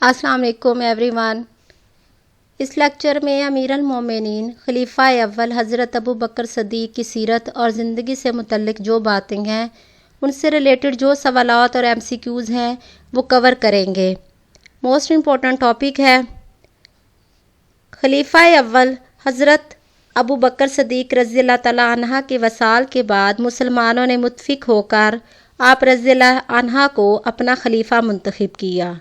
السلام علیکم every one. اس lecture میں امیر المومنین خلیفہ اول حضرت ابو بکر صدیق کی سیرت اور زندگی سے متعلق جو باتیں ہیں ان سے ریلیٹڈ جو سوالات اور MCQs ہیں وہ کور کریں گے۔ موسٹ امپورٹنٹ ٹاپک ہے خلیفہ اول حضرت ابو بکر صدیق رضی اللہ تعالیٰ عنہ کے وصال کے بعد مسلمانوں نے متفق ہو کر آپ رضی اللہ عنہ کو اپنا خلیفہ منتخب کیا۔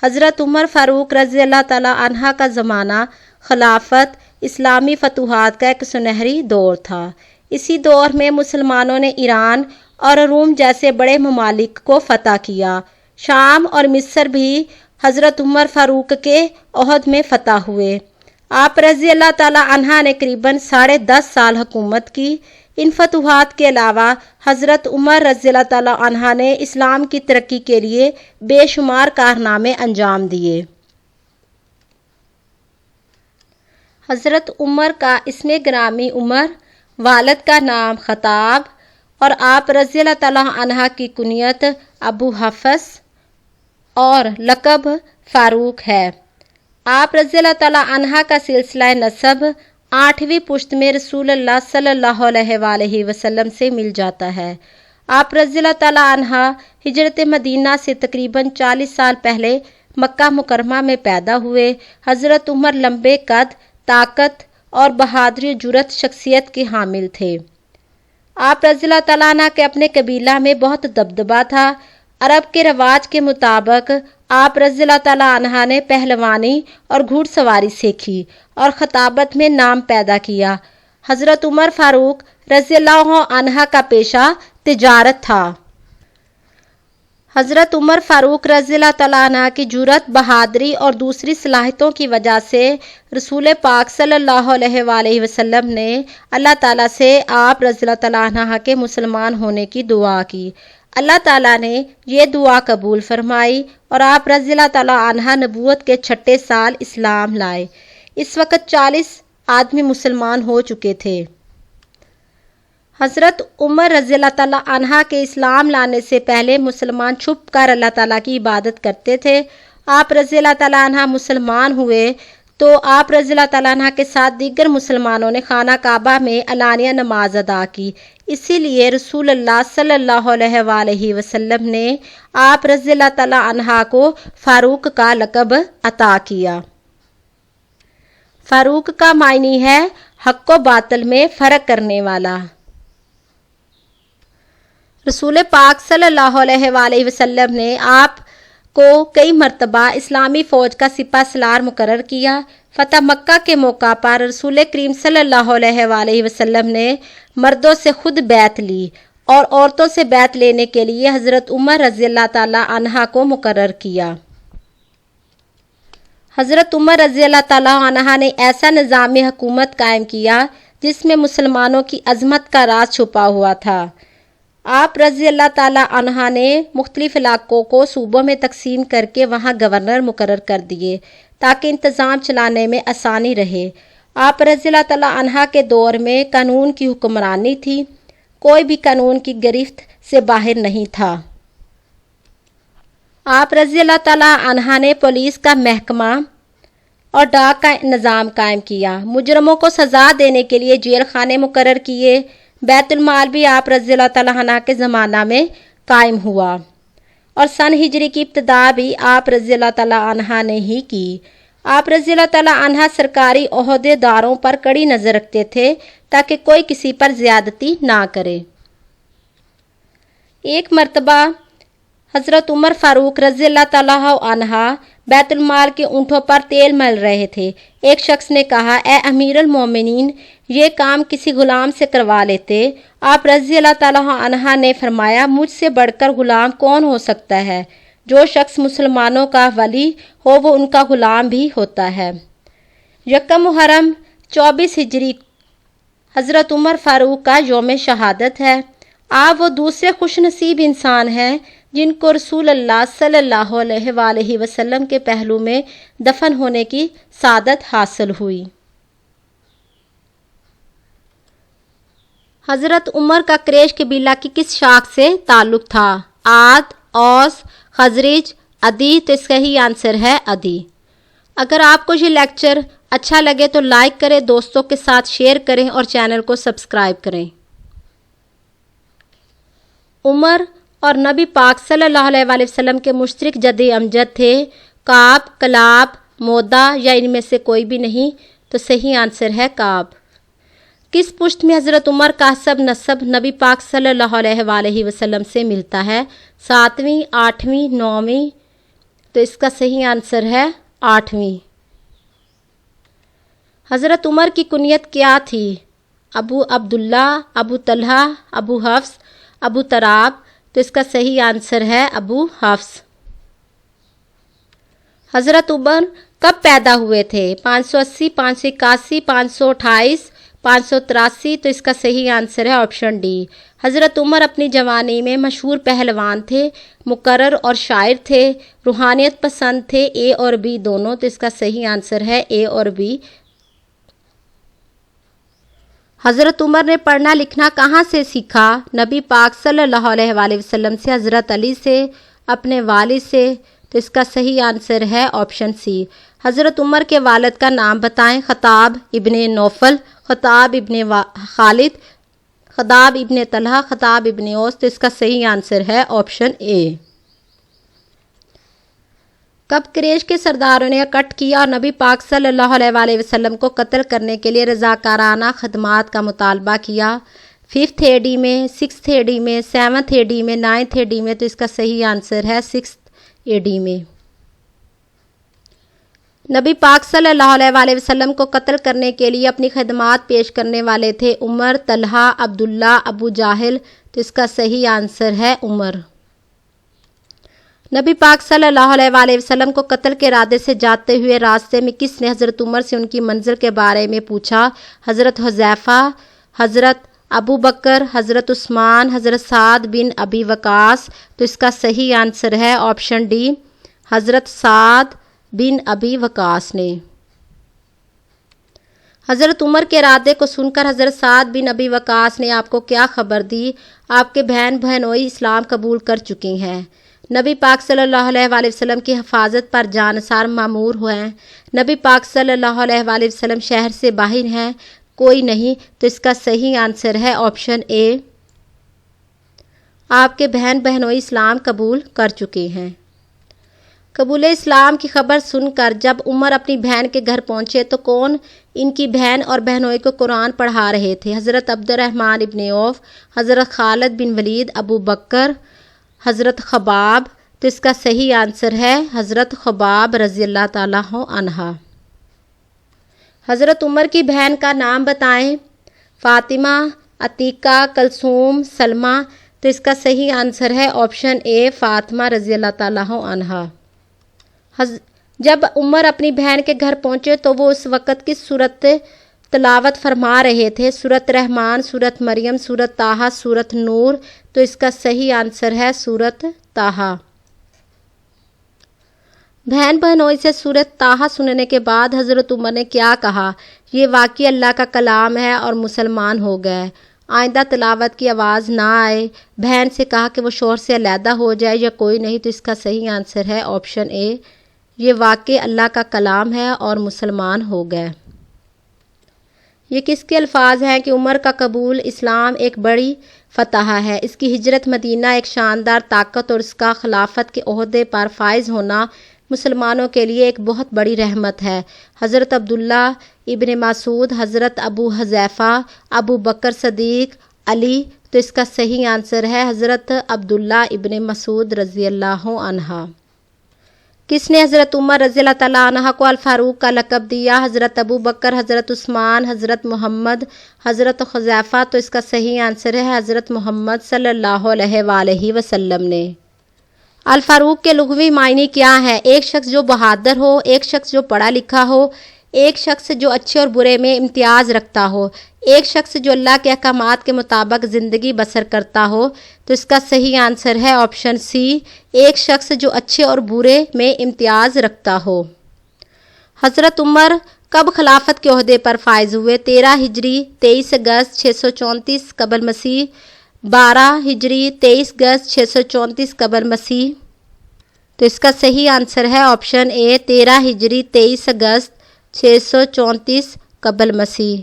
حضرت عمر فاروق رضی اللہ تعالیٰ عنہ کا زمانہ خلافت اسلامی فتوحات کا ایک سنہری دور تھا۔ اسی دور میں مسلمانوں نے ایران اور روم جیسے بڑے ممالک کو فتح کیا۔ شام اور مصر بھی حضرت عمر فاروق کے عہد میں فتح ہوئے۔ آپ رضی اللہ تعالیٰ عنہ نے قریباً 10.5 سال حکومت کی۔ ان فتوحات کے علاوہ حضرت عمر رضی اللہ تعالیٰ عنہ نے اسلام کی ترقی کے لیے بے شمار کارنامے انجام دیے۔ حضرت عمر کا اسم گرامی عمر، والد کا نام خطاب اور آپ رضی اللہ تعالیٰ عنہ کی کنیت ابو حفص اور لقب فاروق ہے۔ آپ رضی اللہ تعالیٰ عنہ کا سلسلہ نسب 8ویں پشت میں رسول اللہ صلی اللہ علیہ وآلہ وسلم سے مل جاتا ہے۔ آپ رضی اللہ تعالیٰ عنہ ہجرت مدینہ سے تقریباً 40 سال پہلے مکہ مکرمہ میں پیدا ہوئے۔ حضرت عمر لمبے قد، طاقت اور بہادری و جرأت شخصیت کے حامل تھے۔ آپ رضی اللہ تعالیٰ عنہ کے اپنے قبیلہ میں بہت دبدبہ تھا۔ عرب کے رواج کے مطابق آپ رضی اللہ تعالیٰ عنہ نے پہلوانی اور گھوڑ سواری سیکھی اور خطابت میں نام پیدا کیا۔ حضرت عمر فاروق رضی اللہ عنہ کا پیشہ تجارت تھا۔ حضرت عمر فاروق رضی اللہ تعالیٰ عنہ کی جرأت، بہادری اور دوسری صلاحیتوں کی وجہ سے رسول پاک صلی اللہ علیہ وآلہ وسلم نے اللہ تعالیٰ سے آپ رضی اللہ تعالیٰ عنہ کے مسلمان ہونے کی دعا کی۔ اللہ تعالیٰ نے یہ دعا قبول فرمائی اور آپ رضی اللہ تعالیٰ عنہ نبوت کے 6 سال اسلام لائے۔ اس وقت 40 آدمی مسلمان ہو چکے تھے۔ حضرت عمر رضی اللہ تعالیٰ عنہ کے اسلام لانے سے پہلے مسلمان چھپ کر اللہ تعالیٰ کی عبادت کرتے تھے۔ آپ رضی اللہ تعالیٰ عنہ مسلمان ہوئے تو آپ رضی اللہ تعالیٰ عنہ کے ساتھ دیگر مسلمانوں نے خانہ کعبہ میں علانیہ نماز ادا کی۔ اسی لیے رسول اللہ صلی اللہ علیہ وآلہ وسلم نے آپ رضی اللہ تعالیٰ عنہ کو فاروق کا لقب عطا کیا۔ فاروق کا معنی ہے حق و باطل میں فرق کرنے والا۔ رسول پاک صلی اللہ علیہ وآلہ وسلم نے آپ کو کئی مرتبہ اسلامی فوج کا سپہ سالار مقرر کیا۔ فتح مکہ کے موقع پر رسول کریم صلی اللہ علیہ وآلہ وسلم نے مردوں سے خود بیعت لی اور عورتوں سے بیعت لینے کے لیے حضرت عمر رضی اللہ تعالیٰ عنہ کو مقرر کیا۔ حضرت عمر رضی اللہ تعالیٰ عنہ نے ایسا نظام حکومت قائم کیا جس میں مسلمانوں کی عظمت کا راز چھپا ہوا تھا۔ آپ رضی اللہ تعالیٰ عنہ نے مختلف علاقوں کو صوبوں میں تقسیم کر کے وہاں گورنر مقرر کر دیے تاکہ انتظام چلانے میں آسانی رہے۔ آپ رضی اللہ تعالیٰ عنہ کے دور میں قانون کی حکمرانی تھی، کوئی بھی قانون کی گرفت سے باہر نہیں تھا۔ آپ رضی اللہ تعالیٰ عنہ نے پولیس کا محکمہ اور ڈاک کا نظام قائم کیا۔ مجرموں کو سزا دینے کے لیے جیل خانے مقرر کیے۔ بیت المال بھی آپ رضی اللہ تعالیٰ عنہ کے زمانہ میں قائم ہوا اور سن ہجری کی ابتدا بھی آپ رضی اللہ تعالیٰ عنہ نے ہی کی۔ آپ رضی اللہ تعالیٰ عنہ سرکاری عہدے داروں پر کڑی نظر رکھتے تھے تاکہ کوئی کسی پر زیادتی نہ کرے۔ ایک مرتبہ حضرت عمر فاروق رضی اللہ تعالیٰ عنہ بیت المال کے اونٹوں پر تیل مل رہے تھے۔ ایک شخص نے کہا، اے امیر المومنین، یہ کام کسی غلام سے کروا لیتے۔ آپ رضی اللہ تعالیٰ عنہ نے فرمایا، مجھ سے بڑھ کر غلام کون ہو سکتا ہے؟ جو شخص مسلمانوں کا ولی ہو وہ ان کا غلام بھی ہوتا ہے۔ یکم محرم 24 ہجری حضرت عمر فاروق کا یوم شہادت ہے۔ آپ وہ دوسرے خوش نصیب انسان ہیں جن کو رسول اللہ صلی اللہ علیہ وآلہ وسلم کے پہلو میں دفن ہونے کی سعادت حاصل ہوئی۔ حضرت عمر کا قریش قبیلہ کی کس شاخ سے تعلق تھا؟ عاد، اوس، خزرج، عدی، تو اس کا ہی آنسر ہے عدی۔ اگر آپ کو یہ لیکچر اچھا لگے تو لائک کریں، دوستوں کے ساتھ شیئر کریں اور چینل کو سبسکرائب کریں۔ عمر اور نبی پاک صلی اللہ علیہ وآلہ وسلم کے مشترک جد امجد تھے، کعب، کلاب، مودا یا ان میں سے کوئی بھی نہیں، تو صحیح آنسر ہے کعب۔ کس پشت میں حضرت عمر کا حسب نسب نبی پاک صلی اللہ علیہ وآلہ وسلم سے ملتا ہے؟ 7ویں، 8ویں، 9ویں، تو اس کا صحیح آنسر ہے 8ویں۔ حضرت عمر کی کنیت کیا تھی؟ ابو عبداللہ، ابو طلحہ، ابو حفص، ابو تراب، تو اس کا صحیح آنسر ہے ابو حفص۔ حضرت عمر کب پیدا ہوئے تھے؟ 580، 581، 528، 583، تو اس کا صحیح آنسر ہے آپشن ڈی۔ حضرت عمر اپنی جوانی میں مشہور پہلوان تھے، مقرر اور شاعر تھے، روحانیت پسند تھے، اے اور بی دونوں، تو اس کا صحیح آنسر ہے اے اور بی۔ حضرت عمر نے پڑھنا لکھنا کہاں سے سیکھا؟ نبی پاک صلی اللہ علیہ وآلہ وسلم سے، حضرت علی سے، اپنے والد سے، تو اس کا صحیح آنسر ہے آپشن سی۔ حضرت عمر کے والد کا نام بتائیں۔ خطاب ابن نوفل، خطاب ابن خالد، خطاب ابن طلحہ، خطاب ابن اوس، تو اس کا صحیح آنسر ہے آپشن اے۔ کب قریش کے سرداروں نے اکٹھ کیا اور نبی پاک صلی اللہ علیہ وآلہ وسلم کو قتل کرنے کے لیے رضاکارانہ خدمات کا مطالبہ کیا؟ 5th AD میں، 6th AD میں، 7th AD میں، 9th AD میں، تو اس کا صحیح آنسر ہے 6th AD میں۔ نبی پاک صلی اللہ علیہ وآلہ وسلم کو قتل کرنے کے لیے اپنی خدمات پیش کرنے والے تھے عمر، طلحہ، عبداللہ، ابو جاہل، تو اس کا صحیح آنسر ہے عمر۔ نبی پاک صلی اللہ علیہ وآلہ وسلم کو قتل کے ارادے سے جاتے ہوئے راستے میں کس نے حضرت عمر سے ان کی منزل کے بارے میں پوچھا؟ حضرت حذیفہ، حضرت ابو بکر، حضرت عثمان، حضرت سعد بن ابی وقاص، تو اس کا صحیح آنسر ہے آپشن ڈی، حضرت سعد بن ابی وقاص نے۔ حضرت عمر کے ارادے کو سن کر حضرت سعد بن ابی وقاص نے آپ کو کیا خبر دی؟ آپ کے بہن بہنوئی اسلام قبول کر چکی ہیں، نبی پاک صلی اللہ علیہ وآلہ وسلم کی حفاظت پر جانثار مامور ہوئے ہیں، نبی پاک صلی اللہ علیہ وآلہ وسلم شہر سے باہر ہیں، کوئی نہیں، تو اس کا صحیح آنسر ہے آپشن اے، آپ کے بہن بہنوئی اسلام قبول کر چکے ہیں۔ قبول اسلام کی خبر سن کر جب عمر اپنی بہن کے گھر پہنچے تو کون ان کی بہن اور بہنوئی کو قرآن پڑھا رہے تھے؟ حضرت عبد الرحمن ابن عوف، حضرت خالد بن ولید، ابو بکر، حضرت خباب، تو اس کا صحیح آنسر ہے حضرت خباب رضی اللہ تعالیٰ عنہ۔ حضرت عمر کی بہن کا نام بتائیں۔ فاطمہ، عتیقہ، کلثوم، سلمہ، تو اس کا صحیح آنسر ہے آپشن اے، فاطمہ رضی اللہ تعالیٰ عنہ۔ جب عمر اپنی بہن کے گھر پہنچے تو وہ اس وقت کس سورت تلاوت فرما رہے تھے؟ سورت رحمان، سورت مریم، سورت طٰہٰ، سورت نور، تو اس کا صحیح آنسر ہے سورت طٰہٰ۔ بہن بہنوئی سے سورت طٰہٰ سننے کے بعد حضرت عمر نے کیا کہا؟ یہ واقعی اللہ کا کلام ہے اور مسلمان ہو گئے، آئندہ تلاوت کی آواز نہ آئے۔ بہن سے کہا کہ وہ شوہر سے علیحدہ ہو جائے یا کوئی نہیں، تو اس کا صحیح آنسر ہے آپشن اے، یہ واقعی اللہ کا کلام ہے اور مسلمان ہو گئے۔ یہ کس کے الفاظ ہیں کہ عمر کا قبول اسلام ایک بڑی فتح ہے، اس کی ہجرت مدینہ ایک شاندار طاقت اور اس کا خلافت کے عہدے پر فائز ہونا مسلمانوں کے لیے ایک بہت بڑی رحمت ہے؟ حضرت عبداللہ ابن مسعود، حضرت ابو حذیفہ، ابو بکر صدیق، علی، تو اس کا صحیح آنسر ہے حضرت عبداللہ ابن مسعود رضی اللہ عنہ۔ کس نے حضرت عمر رضی اللہ تعالیٰ عنہ کو الفاروق کا لقب دیا؟ حضرت ابو بکر، حضرت عثمان، حضرت محمد، حضرت حذیفہ، تو اس کا صحیح آنسر ہے حضرت محمد صلی اللہ علیہ وآلہ وسلم نے۔ الفاروق کے لغوی معنی کیا ہے؟ ایک شخص جو بہادر ہو، ایک شخص جو پڑھا لکھا ہو، ایک شخص جو اچھے اور برے میں امتیاز رکھتا ہو، ایک شخص جو اللہ کے احکامات کے مطابق زندگی بسر کرتا ہو، تو اس کا صحیح آنسر ہے آپشن سی، ایک شخص جو اچھے اور برے میں امتیاز رکھتا ہو۔ حضرت عمر کب خلافت کے عہدے پر فائز ہوئے؟ 13 ہجری 23 اگست 634 قبل مسیح، 12 ہجری 23 اگست 634 قبل مسیح، تو اس کا صحیح آنسر ہے آپشن اے 13 ہجری 23 اگست 634 قبل مسیح۔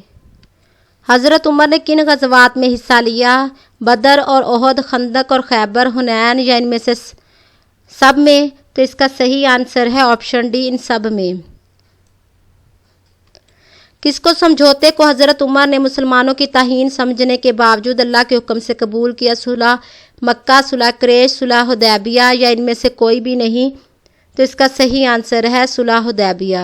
حضرت عمر نے کن غزوات میں حصہ لیا؟ بدر اور احد، خندق اور خیبر، حنین یا ان میں سے سب میں؟ تو اس کا صحیح آنسر ہے آپشن ڈی، ان سب میں۔ کس کو سمجھوتے کو حضرت عمر نے مسلمانوں کی توہین سمجھنے کے باوجود اللہ کے حکم سے قبول کیا؟ صلح مکہ، صلح قریش، صلح حدیبیہ یا ان میں سے کوئی بھی نہیں؟ تو اس کا صحیح آنسر ہے صلح حدیبیہ۔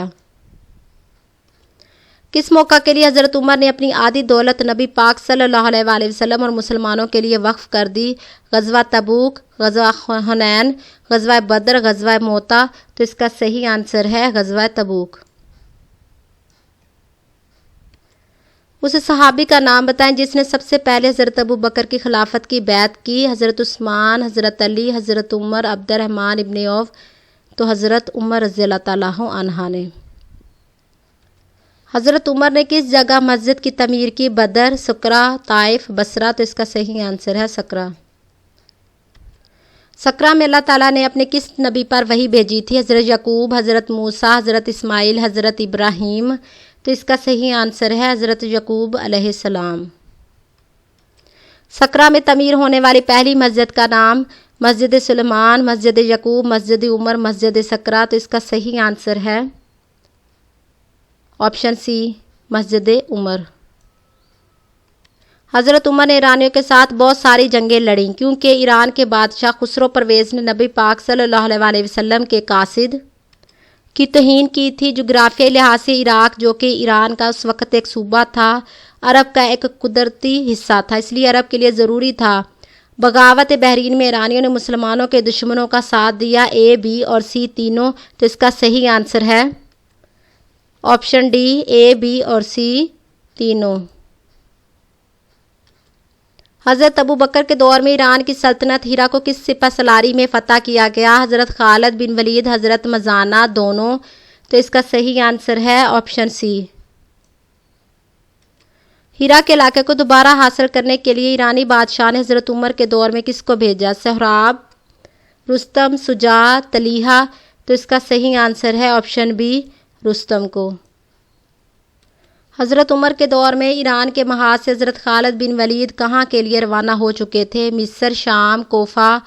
کس موقع کے لیے حضرت عمر نے اپنی آدھی دولت نبی پاک صلی اللہ علیہ وآلہ وسلم اور مسلمانوں کے لیے وقف کر دی؟ غزوہ تبوک، غزوہ حنین، غزوہ بدر، غزوہ موتا؟ تو اس کا صحیح آنسر ہے غزوہ تبوک۔ اس صحابی کا نام بتائیں جس نے سب سے پہلے حضرت ابو بکر کی خلافت کی بیعت کی؟ حضرت عثمان، حضرت علی، حضرت عمر، عبد الرحمن ابن عوف؟ تو حضرت عمر رضی اللہ تعالیٰ عنہ نے۔ حضرت عمر نے کس جگہ مسجد کی تعمیر کی؟ بدر، سکرہ، طائف، بصرہ؟ تو اس کا صحیح آنسر ہے سکرہ۔ سکرہ میں اللہ تعالیٰ نے اپنے کس نبی پر وحی بھیجی تھی؟ حضرت یعقوب، حضرت موسیٰ، حضرت اسماعیل، حضرت ابراہیم؟ تو اس کا صحیح آنسر ہے حضرت یعقوب علیہ السلام۔ سکرہ میں تعمیر ہونے والی پہلی مسجد کا نام؟ مسجد سلیمان، مسجد یعقوب، مسجد عمر، مسجد سکرہ؟ تو اس کا صحیح آنسر ہے آپشن سی، مسجد عمر۔ حضرت عمر نے ایرانیوں کے ساتھ بہت ساری جنگیں لڑیں کیونکہ ایران کے بادشاہ خسرو پرویز نے نبی پاک صلی اللہ علیہ وآلہ وسلم کے قاصد کی توہین کی تھی۔ جغرافیائی لحاظ سے عراق، جو کہ ایران کا اس وقت ایک صوبہ تھا، عرب کا ایک قدرتی حصہ تھا، اس لیے عرب کے لیے ضروری تھا۔ بغاوت بحرین میں ایرانیوں نے مسلمانوں کے دشمنوں کا ساتھ دیا، اے، بی اور سی تینوں؟ تو اس کا صحیح آنسر ہے آپشن ڈی، اے، بی اور سی تینوں۔ حضرت ابو بکر کے دور میں ایران کی سلطنت ہیرا کو کس سپہ سالاری میں فتح کیا گیا؟ حضرت خالد بن ولید، حضرت مزانہ، دونوں؟ تو اس کا صحیح آنسر ہے آپشن سی۔ ہیرا کے علاقے کو دوبارہ حاصل کرنے کے لیے ایرانی بادشاہ نے حضرت عمر کے دور میں کس کو بھیجا؟ سہراب، رستم، شجاع، طلحہ؟ تو اس کا صحیح آنسر ہے آپشن بی، رستم کو۔ حضرت عمر کے دور میں ایران کے محاذ سے حضرت خالد بن ولید کہاں کے لیے روانہ ہو چکے تھے؟ مصر، شام، کوفہ،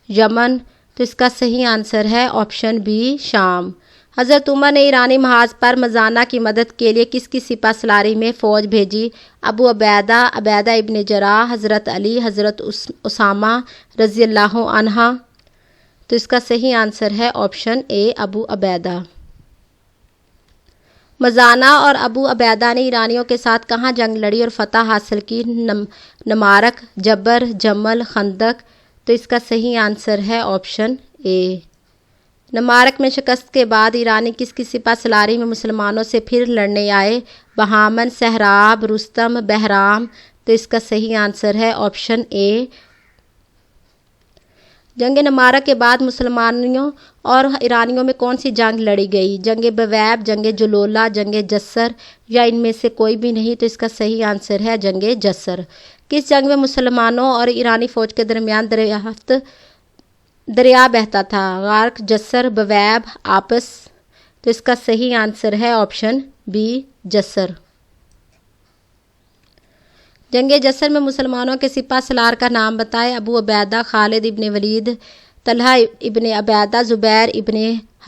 یمن؟ تو اس کا صحیح آنسر ہے آپشن بی، شام۔ حضرت عمر نے ایرانی محاذ پر مزانہ کی مدد کے لیے کس کی سپہ سالاری میں فوج بھیجی؟ ابو عبیدہ، عبیدہ ابن جراح، حضرت علی، حضرت اسامہ رضی اللہ عنہ؟ تو اس کا صحیح آنسر ہے آپشن اے، ابو عبیدہ۔ مزانہ اور ابو عبیدہ نے ایرانیوں کے ساتھ کہاں جنگ لڑی اور فتح حاصل کی؟ نمارک، جبر، جمل، خندق؟ تو اس کا صحیح آنسر ہے آپشن اے۔ نمارک میں شکست کے بعد ایرانی کس کی سپہ سالاری میں مسلمانوں سے پھر لڑنے آئے؟ بہامن، سہراب، رستم، بہرام؟ تو اس کا صحیح آنسر ہے آپشن اے۔ جنگ نمارک کے بعد مسلمانوں اور ایرانیوں میں کون سی جنگ لڑی گئی؟ جنگ بویب، جنگ جلولہ، جنگ جسر یا ان میں سے کوئی بھی نہیں؟ تو اس کا صحیح آنسر ہے جنگ جسر۔ کس جنگ میں مسلمانوں اور ایرانی فوج کے درمیان دریا بہتا تھا؟ غارق، جسر، بویب، آپس؟ تو اس کا صحیح آنسر ہے آپشن بی، جسر۔ جنگ جسر میں مسلمانوں کے سپہ سالار کا نام بتائے؟ ابو عبیدہ، خالد ابن ولید، طلحہ ابن عبیدہ، زبیر ابن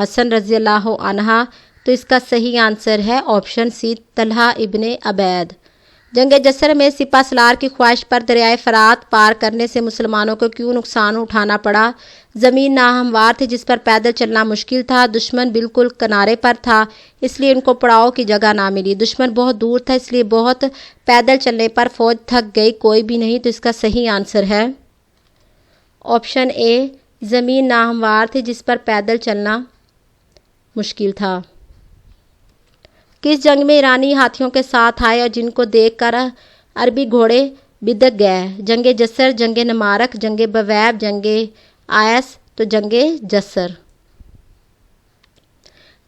حسن رضی اللہ عنہ؟ تو اس کا صحیح آنسر ہے آپشن سی، طلحہ ابن عبید۔ جنگ جسر میں سپہ سالار کی خواہش پر دریائے فرات پار کرنے سے مسلمانوں کو کیوں نقصان اٹھانا پڑا؟ زمین ناہموار تھی جس پر پیدل چلنا مشکل تھا، دشمن بالکل کنارے پر تھا اس لیے ان کو پڑاؤ کی جگہ نہ ملی، دشمن بہت دور تھا اس لیے بہت پیدل چلنے پر فوج تھک گئی، کوئی بھی نہیں؟ تو اس کا صحیح آنسر ہے آپشن اے، زمین ناہموار تھی جس پر پیدل چلنا مشکل تھا۔ کس جنگ میں ایرانی ہاتھیوں کے ساتھ آئے اور جن کو دیکھ کر عربی گھوڑے بدک گئے؟ جنگ جسر، جنگ نمارک، جنگ بویب، جنگ آیس؟ تو جنگ جسر۔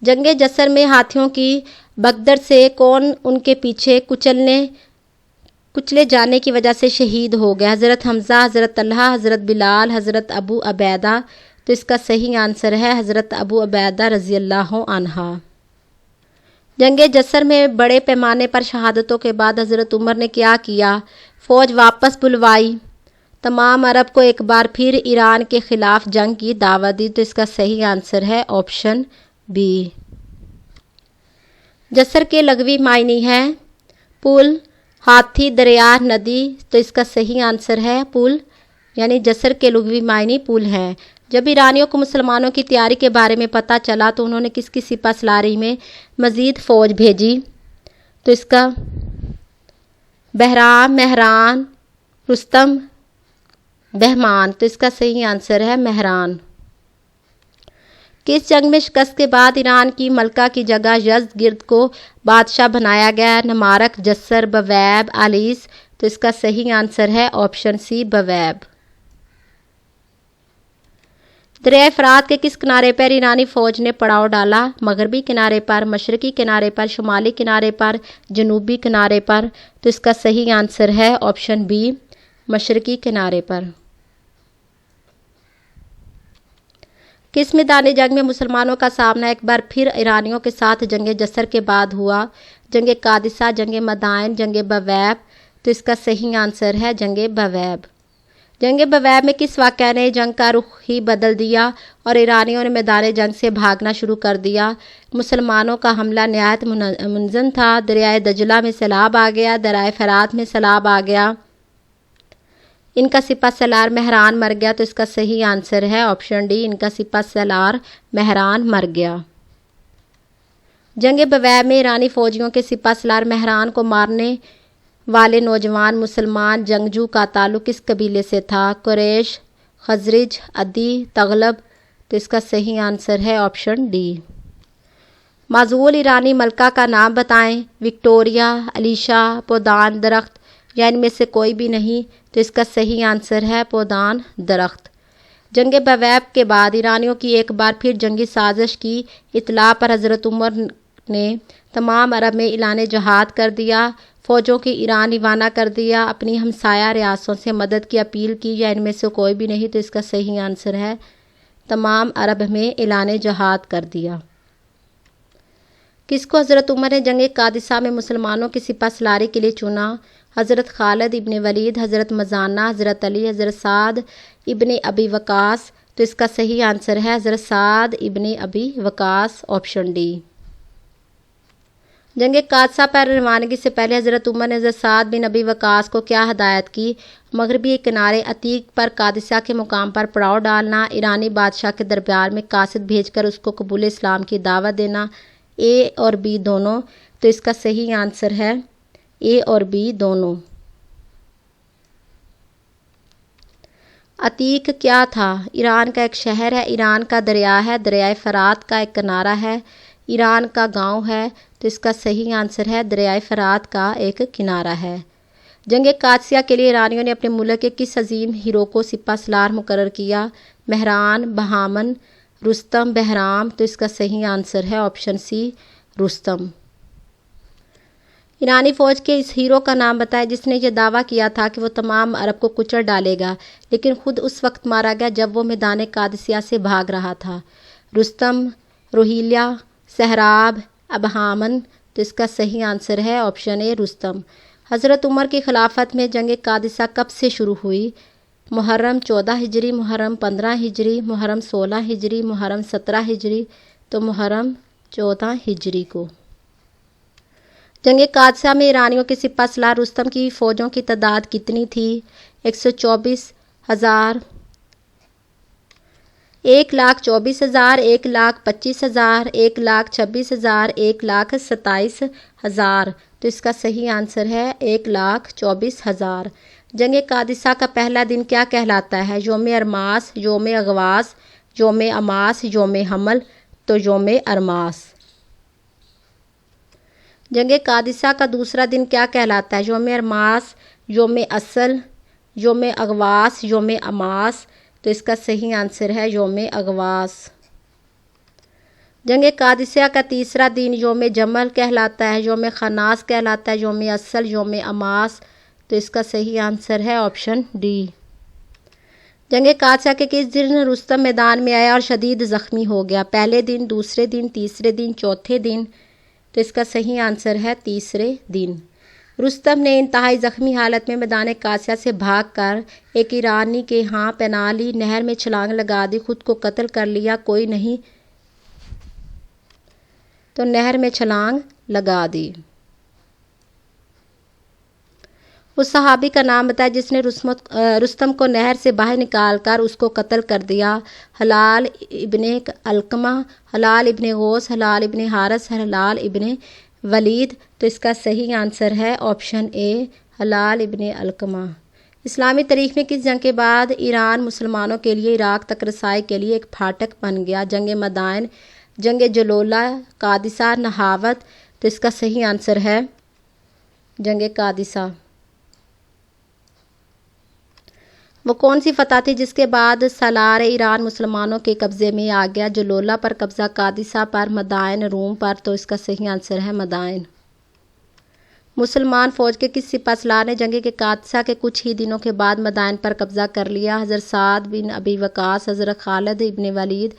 جنگ جسر میں ہاتھیوں کی بگدڑ سے کون ان کے پیچھے کچلے جانے کی وجہ سے شہید ہو گئے؟ حضرت حمزہ، حضرت طلحہ، حضرت بلال، حضرت ابو عبیدہ؟ تو اس کا صحیح آنسر ہے حضرت ابو عبیدہ رضی اللہ عنہ۔ جنگ جسر میں بڑے پیمانے پر شہادتوں کے بعد حضرت عمر نے کیا کیا؟ فوج واپس بلوائی، تمام عرب کو ایک بار پھر ایران کے خلاف جنگ کی دعوت دی، تو اس کا صحیح آنسر ہے آپشن بی۔ جسر کے لغوی معنی ہے پل، ہاتھی، دریا، ندی، تو اس کا صحیح آنسر ہے پل، یعنی جسر کے لغوی معنی پل ہیں۔ جب ایرانیوں کو مسلمانوں کی تیاری کے بارے میں پتہ چلا تو انہوں نے کس کی سپہ سالاری میں مزید فوج بھیجی؟ تو اس کا بہرام، مہران، رستم، بہمان، تو اس کا صحیح آنسر ہے مہران۔ کس جنگ میں شکست کے بعد ایران کی ملکہ کی جگہ یزدگرد کو بادشاہ بنایا گیا؟ نمارق، جسر، بویب، آلیس، تو اس کا صحیح آنسر ہے آپشن سی بویب۔ دریائے فرات کے کس کنارے پر ایرانی فوج نے پڑاؤ ڈالا؟ مغربی کنارے پر، مشرقی کنارے پر، شمالی کنارے پر، جنوبی کنارے پر، تو اس کا صحیح آنسر ہے آپشن بی مشرقی کنارے پر۔ کس میدان جنگ میں مسلمانوں کا سامنا ایک بار پھر ایرانیوں کے ساتھ جنگ جسر کے بعد ہوا؟ جنگ قادسیہ، جنگ مدائن، جنگ بویب، تو اس کا صحیح آنسر ہے جنگ بویب۔ جنگ بویب میں کس واقعہ نے جنگ کا رخ ہی بدل دیا اور ایرانیوں نے میدان جنگ سے بھاگنا شروع کر دیا؟ مسلمانوں کا حملہ نہایت منظم تھا، دریائے دجلہ میں سیلاب آ گیا، دریائے فرات میں سیلاب آ گیا، ان کا سپہ سالار مہران مر گیا، تو اس کا صحیح آنسر ہے آپشن ڈی، ان کا سپہ سالار مہران مر گیا۔ جنگ بویب میں ایرانی فوجیوں کے سپہ سالار مہران کو مارنے والے نوجوان مسلمان جنگجو کا تعلق کس قبیلے سے تھا؟ قریش، خزرج، عدی، تغلب، تو اس کا صحیح آنسر ہے آپشن ڈی۔ معزول ایرانی ملکہ کا نام بتائیں۔ وکٹوریہ، علیشا، پودان درخت، یا ان میں سے کوئی بھی نہیں، تو اس کا صحیح آنسر ہے پودان درخت۔ جنگ بویب کے بعد ایرانیوں کی ایک بار پھر جنگی سازش کی اطلاع پر حضرت عمر نے تمام عرب میں اعلان جہاد کر دیا، فوجوں کی ایران روانہ کر دیا، اپنی ہمسایہ ریاستوں سے مدد کی اپیل کی، یا ان میں سے کوئی بھی نہیں، تو اس کا صحیح آنسر ہے تمام عرب میں اعلان جہاد کر دیا۔ کس کو حضرت عمر نے جنگ قادسیہ میں مسلمانوں کی سپہ سالاری کے لیے چنا؟ حضرت خالد ابن ولید، حضرت مزانہ، حضرت علی، حضرت سعد ابن ابی وقاص، تو اس کا صحیح آنسر ہے حضرت سعد ابن ابی وقاص، آپشن ڈی۔ جنگ قادسیہ پر روانگی سے پہلے حضرت عمر نے حضرت سعد بن ابی وقاص کو کیا ہدایت کی؟ مغربی کنارے عتیق پر قادسیہ کے مقام پر پڑاؤ ڈالنا، ایرانی بادشاہ کے دربار میں قاصد بھیج کر اس کو قبول اسلام کی دعوت دینا، اے اور بی دونوں، تو اس کا صحیح آنسر ہے اے اور بی دونوں۔ عتیق کیا تھا؟ ایران کا ایک شہر ہے، ایران کا دریا ہے، دریائے فرات کا ایک کنارہ ہے، ایران کا گاؤں ہے، تو اس کا صحیح آنسر ہے دریائے فرات کا ایک کنارہ ہے۔ جنگ قادسیہ کے لیے ایرانیوں نے اپنے ملک کے کس عظیم ہیرو کو سپہ سالار مقرر کیا؟ مہران، بہامن، رستم، بہرام، تو اس کا صحیح آنسر ہے آپشن سی رستم۔ ایرانی فوج کے اس ہیرو کا نام بتائیں جس نے یہ دعویٰ کیا تھا کہ وہ تمام عرب کو کچل ڈالے گا، لیکن خود اس وقت مارا گیا جب وہ میدان قادسیہ سے بھاگ رہا تھا۔ رستم، روہیلہ، سہراب، ابہامن، تو اس کا صحیح آنسر ہے آپشن اے رستم۔ حضرت عمر کی خلافت میں جنگ قادسیہ کب سے شروع ہوئی؟ محرم 14 ہجری، محرم 15 ہجری، محرم 16 ہجری، محرم 17 ہجری، تو محرم 14 ہجری کو۔ جنگ قادسیہ میں ایرانیوں کے سپہ سالار رستم کی فوجوں کی تعداد کتنی تھی؟ 124,000، 1,24,000، 1,25,000، 1,26,000، 1,27,000، تو اس کا صحیح آنسر ہے 1,24,000۔ جنگ قادسیہ کا پہلا دن کیا کہلاتا ہے؟ یوم ارماس، یوم اغواس، یوم اماس، یوم حمل، تو یوم ارماس۔ جنگ قادسیہ کا دوسرا دن کیا کہلاتا ہے؟ یوم ارماس، یوم اصل، یوم اغواس، یوم اماس، تو اس کا صحیح آنسر ہے یوم اغواس۔ جنگ قادسیہ کا تیسرا دن یوم جمل کہلاتا ہے، یوم خناس کہلاتا ہے، یوم اصل، یوم اماس، تو اس کا صحیح آنسر ہے آپشن ڈی۔ جنگ قادسیہ کے کس دن رستم میدان میں آیا اور شدید زخمی ہو گیا؟ پہلے دن، دوسرے دن، تیسرے دن، چوتھے دن؟ تو اس کا صحیح آنسر ہے تیسرے دن۔ رستم نے انتہائی زخمی حالت میں میدان قادسیہ سے بھاگ کر ایک ایرانی کے ہاں پناہ لی، نہر میں چھلانگ لگا دی، خود کو قتل کر لیا، کوئی نہیں تو نہر میں چھلانگ لگا دی۔ اس صحابی کا نام بتائے جس نے رستم کو نہر سے باہر نکال کر اس کو قتل کر دیا۔ ہلال ابن علقمہ، ہلال ابن غوث، ہلال ابن حارث، ہلال ابن ولید؟ تو اس کا صحیح آنسر ہے آپشن اے، ہلال ابن علقمہ۔ اسلامی تاریخ میں کس جنگ کے بعد ایران مسلمانوں کے لیے عراق تک رسائی کے لیے ایک پھاٹک بن گیا؟ جنگ مدائن، جنگ جلولہ، قادسیہ، نہاوند؟ تو اس کا صحیح آنسر ہے جنگ قادسیہ۔ وہ کون سی فتح تھی جس کے بعد سالار ایران مسلمانوں کے قبضے میں آ گیا؟ جلولہ پر قبضہ، قادسیہ پر، مدائن روم پر؟ تو اس کا صحیح آنسر ہے مدائن۔ مسلمان فوج کے کس سپہ سالار نے جنگ قادسیہ کے کچھ ہی دنوں کے بعد مدائن پر قبضہ کر لیا؟ حضرت سعد بن ابی وقاص، حضرت خالد ابن ولید،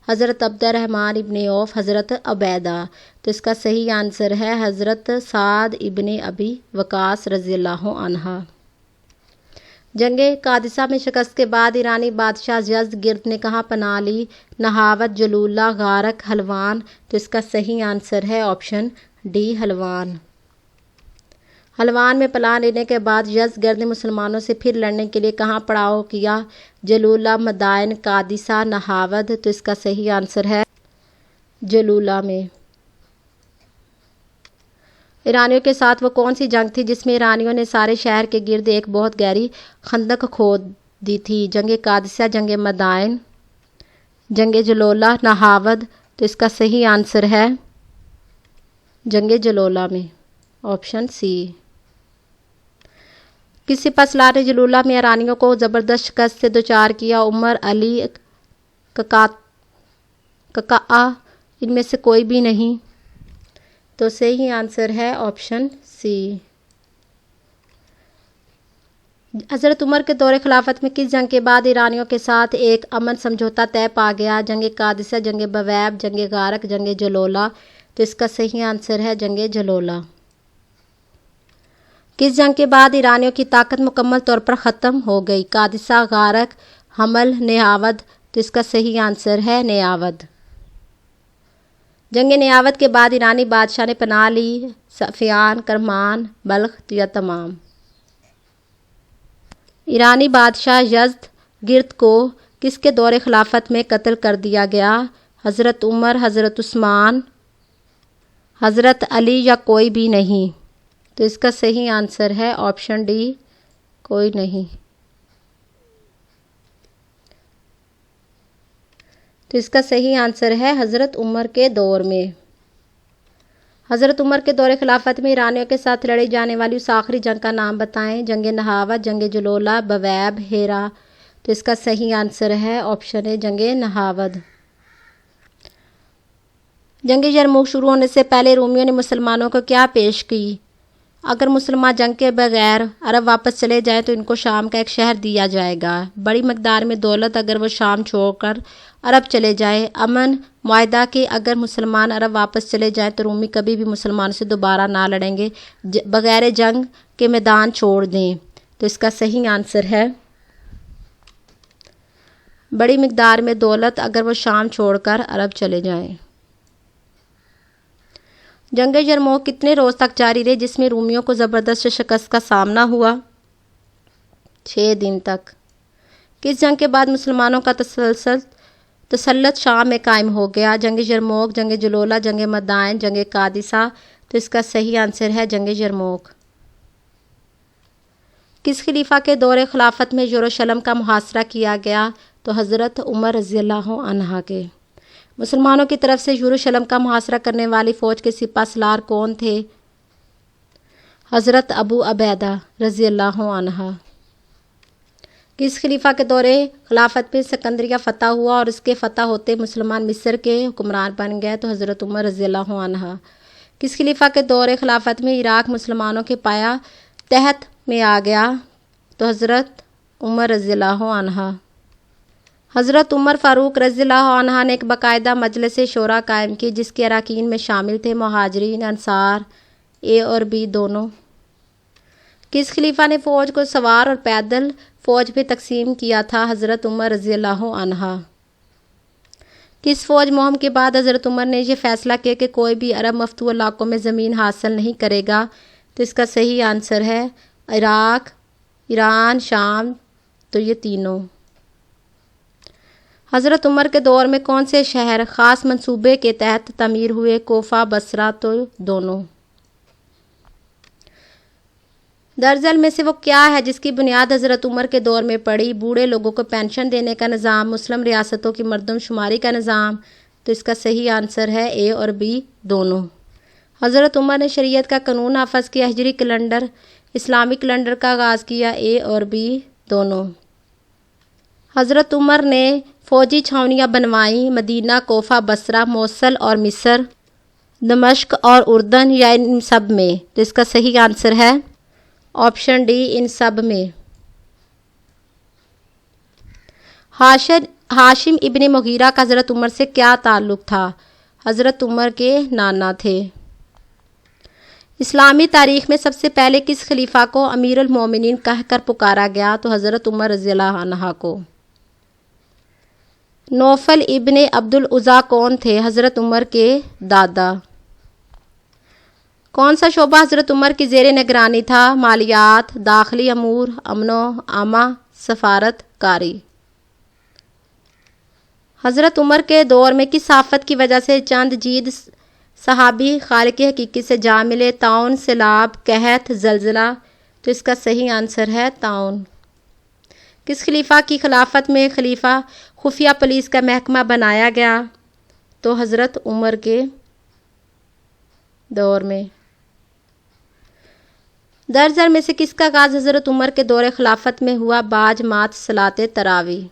حضرت عبد الرحمن ابن عوف، حضرت عبیدہ؟ تو اس کا صحیح آنسر ہے حضرت سعد ابن ابی وقاص رضی اللہ عنہ۔ جنگ قادسیہ میں شکست کے بعد ایرانی بادشاہ یزدگرد نے کہاں پناہ لی؟ نہاوند، جلولہ، غارق، حلوان؟ تو اس کا صحیح آنسر ہے آپشن ڈی، حلوان۔ حلوان میں پناہ لینے کے بعد یزدگرد نے مسلمانوں سے پھر لڑنے کے لیے کہاں پڑاؤ کیا؟ جلولہ، مدائن، قادسیہ، نہاوند؟ تو اس کا صحیح آنسر ہے جلولہ میں۔ ایرانیوں کے ساتھ وہ کون سی جنگ تھی جس میں ایرانیوں نے سارے شہر کے گرد ایک بہت گہری خندق کھود دی تھی؟ جنگ قادسیہ، جنگ مدائن، جنگ جلولہ، نہاوند؟ تو اس کا صحیح آنسر ہے جنگ جلولہ میں، آپشن سی۔ کس سپہ سالار نے جلولہ میں ایرانیوں کو زبردست شکست سے دوچار کیا؟ عمر، علی، ققاع؟ ان میں سے کوئی بھی نہیں، تو صحیح آنسر ہے آپشن سی۔ حضرت عمر کے دور خلافت میں کس جنگ کے بعد ایرانیوں کے ساتھ ایک امن سمجھوتہ طے پا گیا؟ جنگ قادسیہ، جنگ بویب، جنگ غارق، جنگ جلولہ؟ تو اس کا صحیح آنسر ہے جنگ جلولہ۔ کس جنگ کے بعد ایرانیوں کی طاقت مکمل طور پر ختم ہو گئی؟ قادسیہ، غارق، حمل، نیاوند؟ تو اس کا صحیح آنسر ہے نیاوند۔ جنگ نیاوند کے بعد ایرانی بادشاہ نے پناہ لی؟ سفیان، کرمان، بلخ یا تمام؟ ایرانی بادشاہ یزدگرد کو کس کے دور خلافت میں قتل کر دیا گیا؟ حضرت عمر، حضرت عثمان، حضرت علی یا کوئی بھی نہیں؟ تو اس کا صحیح آنسر ہے آپشن ڈی، کوئی نہیں۔ تو اس کا صحیح آنسر ہے حضرت عمر کے دور میں۔ حضرت عمر کے دور خلافت میں ایرانیوں کے ساتھ لڑی جانے والی اس آخری جنگ کا نام بتائیں؟ جنگ نہاوند، جنگ جلولہ، بویب، ہیرا؟ تو اس کا صحیح آنسر ہے آپشن اے، جنگ نہاوند۔ جنگ یرموک شروع ہونے سے پہلے رومیوں نے مسلمانوں کو کیا پیش کی؟ اگر مسلمان جنگ کے بغیر عرب واپس چلے جائیں تو ان کو شام کا ایک شہر دیا جائے گا، بڑی مقدار میں دولت اگر وہ شام چھوڑ کر عرب چلے جائیں، امن معاہدہ کہ اگر مسلمان عرب واپس چلے جائیں تو رومی کبھی بھی مسلمانوں سے دوبارہ نہ لڑیں گے، بغیر جنگ کے میدان چھوڑ دیں۔ تو اس کا صحیح آنسر ہے بڑی مقدار میں دولت اگر وہ شام چھوڑ کر عرب چلے جائیں۔ جنگ یرموک کتنے روز تک جاری رہی جس میں رومیوں کو زبردست شکست کا سامنا ہوا؟ 6 دن تک۔ کس جنگ کے بعد مسلمانوں کا تسلط شام میں قائم ہو گیا؟ جنگ یرموک، جنگ جلولہ، جنگ مدائن، جنگ قادسیہ؟ تو اس کا صحیح آنسر ہے جنگ یرموک۔ کس خلیفہ کے دور خلافت میں یروشلم کا محاصرہ کیا گیا؟ تو حضرت عمر رضی اللہ عنہ کے۔ مسلمانوں کی طرف سے یروشلم کا محاصرہ کرنے والی فوج کے سپہ سالار کون تھے؟ حضرت ابو عبیدہ رضی اللہ عنہ۔ کس خلیفہ کے دور خلافت میں سکندریہ فتح ہوا اور اس کے فتح ہوتے مسلمان مصر کے حکمران بن گئے؟ تو حضرت عمر رضی اللہ عنہ۔ کس خلیفہ کے دور خلافت میں عراق مسلمانوں کے پایہ تحت میں آ گیا؟ تو حضرت عمر رضی اللہ عنہ۔ حضرت عمر فاروق رضی اللہ عنہ نے ایک باقاعدہ مجلس شورا قائم کی جس کے اراکین میں شامل تھے مہاجرین انصار اے اور بی دونوں۔ کس خلیفہ نے فوج کو سوار اور پیدل فوج پہ تقسیم کیا تھا؟ حضرت عمر رضی اللہ عنہ۔ کس فوج مہم کے بعد حضرت عمر نے یہ فیصلہ کیا کہ کوئی بھی عرب مفتوح علاقوں میں زمین حاصل نہیں کرے گا؟ تو اس کا صحیح آنسر ہے عراق، ایران، شام، تو یہ تینوں۔ حضرت عمر کے دور میں کون سے شہر خاص منصوبے کے تحت تعمیر ہوئے؟ کوفہ، بصرہ، تو دونوں۔ درجل میں سے وہ کیا ہے جس کی بنیاد حضرت عمر کے دور میں پڑی؟ بوڑھے لوگوں کو پینشن دینے کا نظام، مسلم ریاستوں کی مردم شماری کا نظام، تو اس کا صحیح آنسر ہے اے اور بی دونوں۔ حضرت عمر نے شریعت کا قانون نافذ کیا، ہجری کیلنڈر، اسلامی کیلنڈر کا آغاز کیا، اے اور بی دونوں۔ حضرت عمر نے فوجی چھاونیاں بنوائیں، مدینہ، کوفہ، بصرہ، موصل اور مصر، دمشق اور اردن، یا ان سب میں؟ تو اس کا صحیح آنسر ہے آپشن ڈی، ان سب میں۔ ہاشم ابن مغیرہ کا حضرت عمر سے کیا تعلق تھا؟ حضرت عمر کے نانا تھے۔ اسلامی تاریخ میں سب سے پہلے کس خلیفہ کو امیر المومنین کہہ کر پکارا گیا؟ تو حضرت عمر رضی اللہ عنہ کو۔ نوفل ابن عبد العزیٰ کون تھے؟ حضرت عمر کے دادا۔ کون سا شعبہ حضرت عمر کی زیر نگرانی تھا؟ مالیات، داخلی امور، امن و امان، سفارت کاری۔ حضرت عمر کے دور میں کس آفت کی وجہ سے چند جید صحابی خالق حقیقی سے جا ملے؟ طاعون، سیلاب، قحط، زلزلہ، تو اس کا صحیح آنسر ہے طاعون۔ کس خلیفہ کی خلافت میں خلیفہ خفیہ پولیس کا محکمہ بنایا گیا؟ تو حضرت عمر کے دور میں۔ درجل میں سے کس کا آغاز حضرت عمر کے دور خلافت میں ہوا؟ باج مات، صلاۃ تراویح۔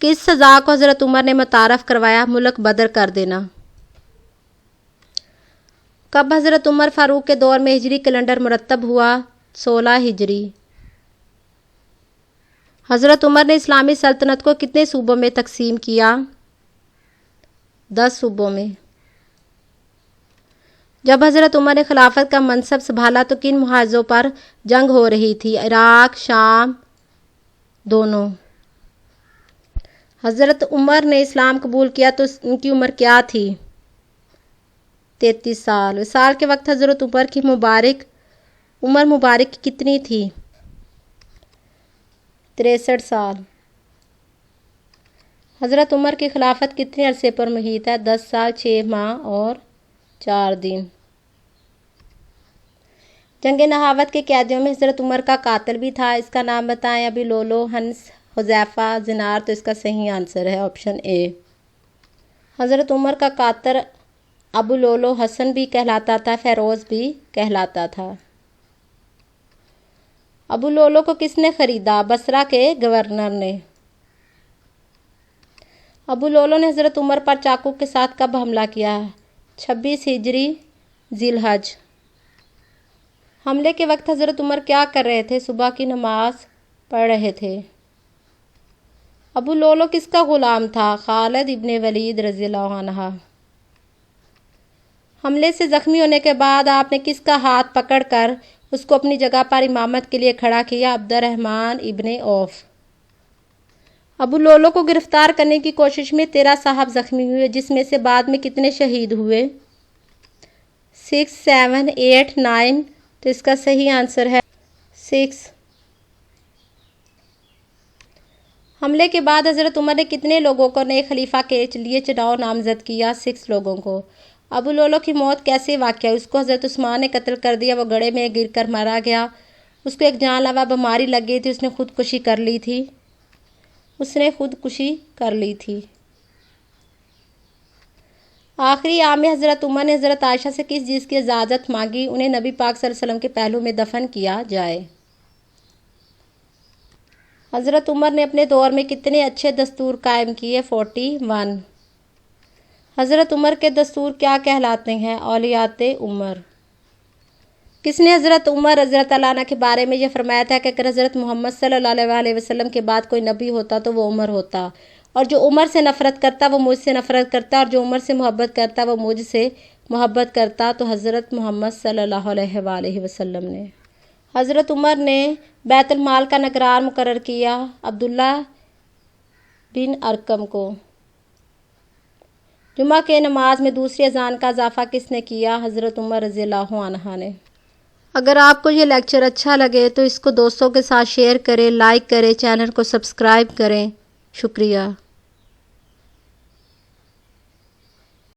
کس سزا کو حضرت عمر نے متعارف کروایا؟ ملک بدر کر دینا۔ کب حضرت عمر فاروق کے دور میں ہجری کیلنڈر مرتب ہوا؟ 16 ہجری۔ حضرت عمر نے اسلامی سلطنت کو کتنے صوبوں میں تقسیم کیا؟ 10 صوبوں میں۔ جب حضرت عمر نے خلافت کا منصب سنبھالا تو کن محاذوں پر جنگ ہو رہی تھی؟ عراق، شام، دونوں۔ حضرت عمر نے اسلام قبول کیا تو ان کی عمر کیا تھی؟ 33 سال۔ وصال کے وقت حضرت عمر کی عمر مبارک کتنی تھی؟ 63 سال۔ حضرت عمر کی خلافت کتنے عرصے پر محیط ہے؟ 10 سال، 6 ماہ اور 4 دن۔ جنگ نہاوت کے قیدیوں میں حضرت عمر کا قاتل بھی تھا، اس کا نام بتائیں۔ ابی لولو، ہنس، حذیفہ، زنار، تو اس کا صحیح آنسر ہے آپشن اے۔ حضرت عمر کا قاتل ابو لولو حسن بھی کہلاتا تھا، فیروز بھی کہلاتا تھا۔ ابو لولو کو کس نے خریدا؟ بصرہ کے گورنر نے۔ ابو لولو نے حضرت عمر پر چاقو کے ساتھ کب حملہ کیا؟ 26 ہجری، ذی الحج۔ حملے کے وقت حضرت عمر کیا کر رہے تھے؟ صبح کی نماز پڑھ رہے تھے۔ ابو لولو کس کا غلام تھا؟ خالد ابن ولید رضی اللہ عنہ۔ حملے سے زخمی ہونے کے بعد آپ نے کس کا ہاتھ پکڑ کر اس کو اپنی جگہ پر امامت کے لیے کھڑا کیا؟ عبد الرحمن ابن عوف۔ ابو لولو کو گرفتار کرنے کی کوشش میں 13 صاحب زخمی ہوئے، جس میں سے بعد میں کتنے شہید ہوئے؟ 6، 7، 8، 9، تو اس کا صحیح آنسر ہے 6۔ حملے کے بعد حضرت عمر نے کتنے لوگوں کو نئے خلیفہ کے لیے چناؤ نامزد کیا؟ 6 لوگوں کو۔ ابو لولو کی موت کیسے واقع ہوئی؟ اس کو حضرت عثمان نے قتل کر دیا، وہ گڑھے میں گر کر مارا گیا، اس کو ایک جان لیوا بیماری لگ گئی تھی، اس نے خودکشی کر لی تھی۔ آخری عام میں حضرت عمر نے حضرت عائشہ سے کس چیز کی اجازت مانگی انہیں نبی پاک صلی اللہ علیہ وسلم کے پہلو میں دفن کیا جائے؟ حضرت عمر نے اپنے دور میں کتنے اچھے دستور قائم کیے؟ 41۔ حضرت عمر کے دستور کیا کہلاتے ہیں؟ اولیات عمر۔ کس نے حضرت عمر رضی اللہ تعالیٰ عنہ کے بارے میں یہ فرمایا تھا کہ اگر حضرت محمد صلی اللہ علیہ وسلم کے بعد کوئی نبی ہوتا تو وہ عمر ہوتا، اور جو عمر سے نفرت کرتا وہ مجھ سے نفرت کرتا، اور جو عمر سے محبت کرتا وہ مجھ سے محبت کرتا۔ تو حضرت محمد صلی اللہ علیہ وآلہ وسلم نے حضرت عمر نے بیت المال کا نگران مقرر کیا عبداللہ بن ارقم کو۔ جمعہ کے نماز میں دوسری اذان کا اضافہ کس نے کیا؟ حضرت عمر رضی اللہ عنہ نے۔ اگر آپ کو یہ لیکچر اچھا لگے تو اس کو دوستوں کے ساتھ شیئر کریں، لائک کریں، چینل کو سبسکرائب کریں۔ شکریہ۔